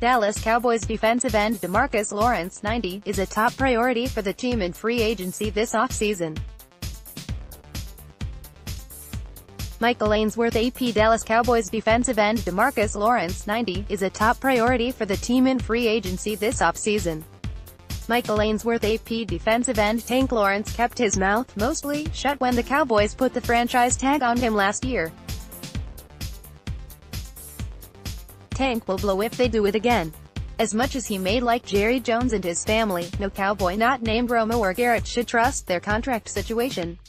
Dallas Cowboys defensive end DeMarcus Lawrence, 90, is a top priority for the team in free agency this offseason. Ainsworth AP Dallas Cowboys defensive end DeMarcus Lawrence, 90, is a top priority for the team in free agency this offseason. Ainsworth AP defensive end Tank Lawrence kept his mouth mostly shut when the Cowboys put the franchise tag on him last year. Tank will blow if they do it again. As much as he may like Jerry Jones and his family, no Cowboy not named Romo or Garrett should trust their contract situation.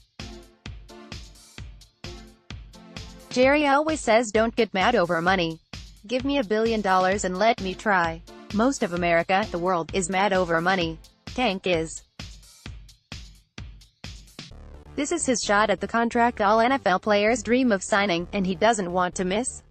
Jerry always says don't get mad over money. Give me $1 billion and let me try. Most of America, the world, is mad over money. Tank is. This is his shot at the contract all NFL players dream of signing, and he doesn't want to miss.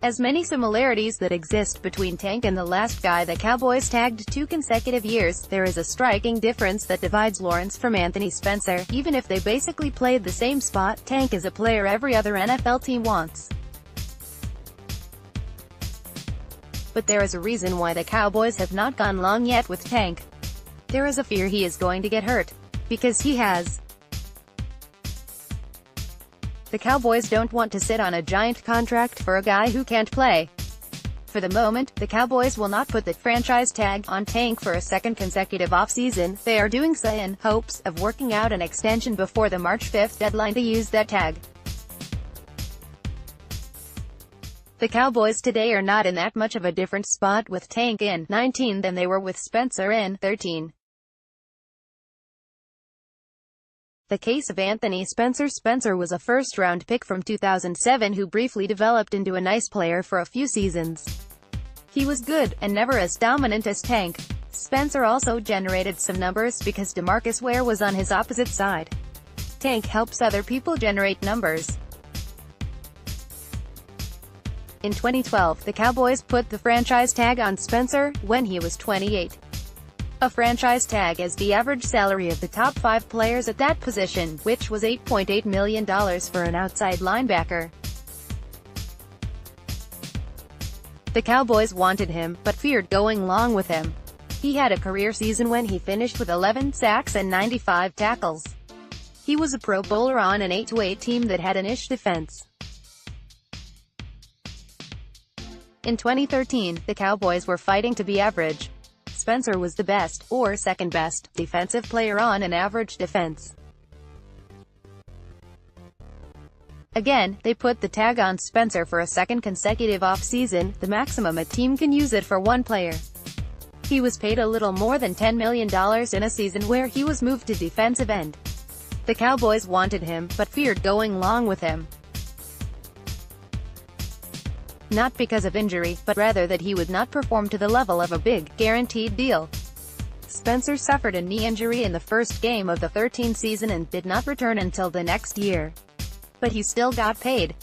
As many similarities that exist between Tank and the last guy the Cowboys tagged 2 consecutive years, there is a striking difference that divides Lawrence from Anthony Spencer. Even if they basically played the same spot, Tank is a player every other NFL team wants. But there is a reason why the Cowboys have not gone long yet with Tank. There is a fear he is going to get hurt. Because he has. The Cowboys don't want to sit on a giant contract for a guy who can't play. For the moment, the Cowboys will not put the franchise tag on Tank for a second consecutive offseason. They are doing so in hopes of working out an extension before the March 5th deadline to use that tag. The Cowboys today are not in that much of a different spot with Tank in 19 than they were with Spencer in 13. The case of Anthony Spencer. Spencer was a first-round pick from 2007 who briefly developed into a nice player for a few seasons. He was good, and never as dominant as Tank. Spencer also generated some numbers because DeMarcus Ware was on his opposite side. Tank helps other people generate numbers. In 2012, the Cowboys put the franchise tag on Spencer when he was 28. A franchise tag is the average salary of the top 5 players at that position, which was $8.8 million for an outside linebacker. The Cowboys wanted him, but feared going long with him. He had a career season when he finished with 11 sacks and 95 tackles. He was a Pro Bowler on an 8-8 team that had an ish defense. In 2013, the Cowboys were fighting to be average. Spencer was the best, or second best, defensive player on an average defense. Again, they put the tag on Spencer for a second consecutive offseason, the maximum a team can use it for one player. He was paid a little more than $10 million in a season where he was moved to defensive end. The Cowboys wanted him, but feared going long with him. Not because of injury, but rather that he would not perform to the level of a big, guaranteed deal. Spencer suffered a knee injury in the first game of the 13 season and did not return until the next year. But he still got paid.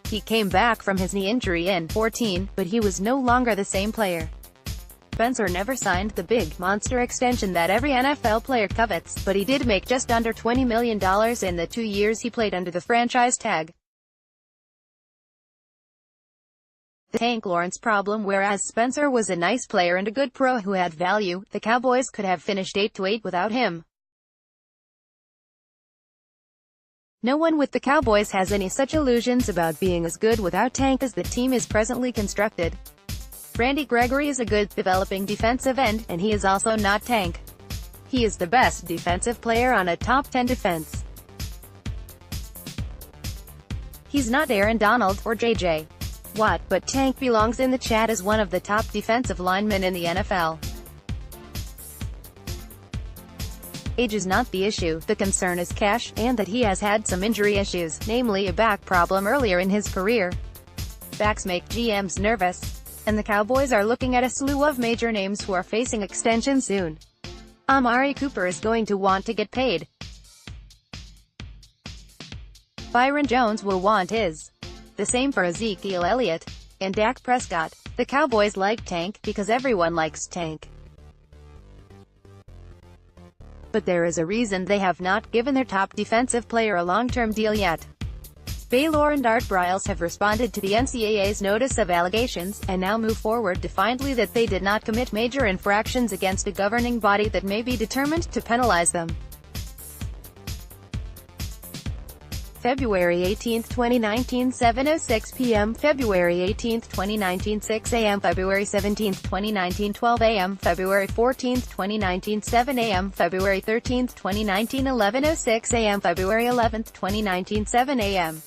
He came back from his knee injury in 14, but he was no longer the same player. Spencer never signed the big, monster extension that every NFL player covets, but he did make just under $20 million in the 2 years he played under the franchise tag. The Tank Lawrence problem. Whereas Spencer was a nice player and a good pro who had value, the Cowboys could have finished 8-8 without him. No one with the Cowboys has any such illusions about being as good without Tank as the team is presently constructed. Randy Gregory is a good, developing defensive end, and he is also not Tank. He is the best defensive player on a top 10 defense. He's not Aaron Donald, or J.J. Watt, but Tank belongs in the chat as one of the top defensive linemen in the NFL. Age is not the issue, the concern is cash, and that he has had some injury issues, namely a back problem earlier in his career. Backs make GMs nervous. And the Cowboys are looking at a slew of major names who are facing extension soon. Amari Cooper is going to want to get paid. Byron Jones will want his. The same for Ezekiel Elliott. And Dak Prescott. The Cowboys like Tank, because everyone likes Tank. But there is a reason they have not given their top defensive player a long-term deal yet. Baylor and Art Briles have responded to the NCAA's notice of allegations, and now move forward defiantly that they did not commit major infractions against a governing body that may be determined to penalize them. February 18, 2019, 7:06 p.m. February 18, 2019, 6 a.m. February 17, 2019, 12 a.m. February 14, 2019, 7 a.m. February 13, 2019, 11:06 a.m. February 11, 2019, 7 a.m.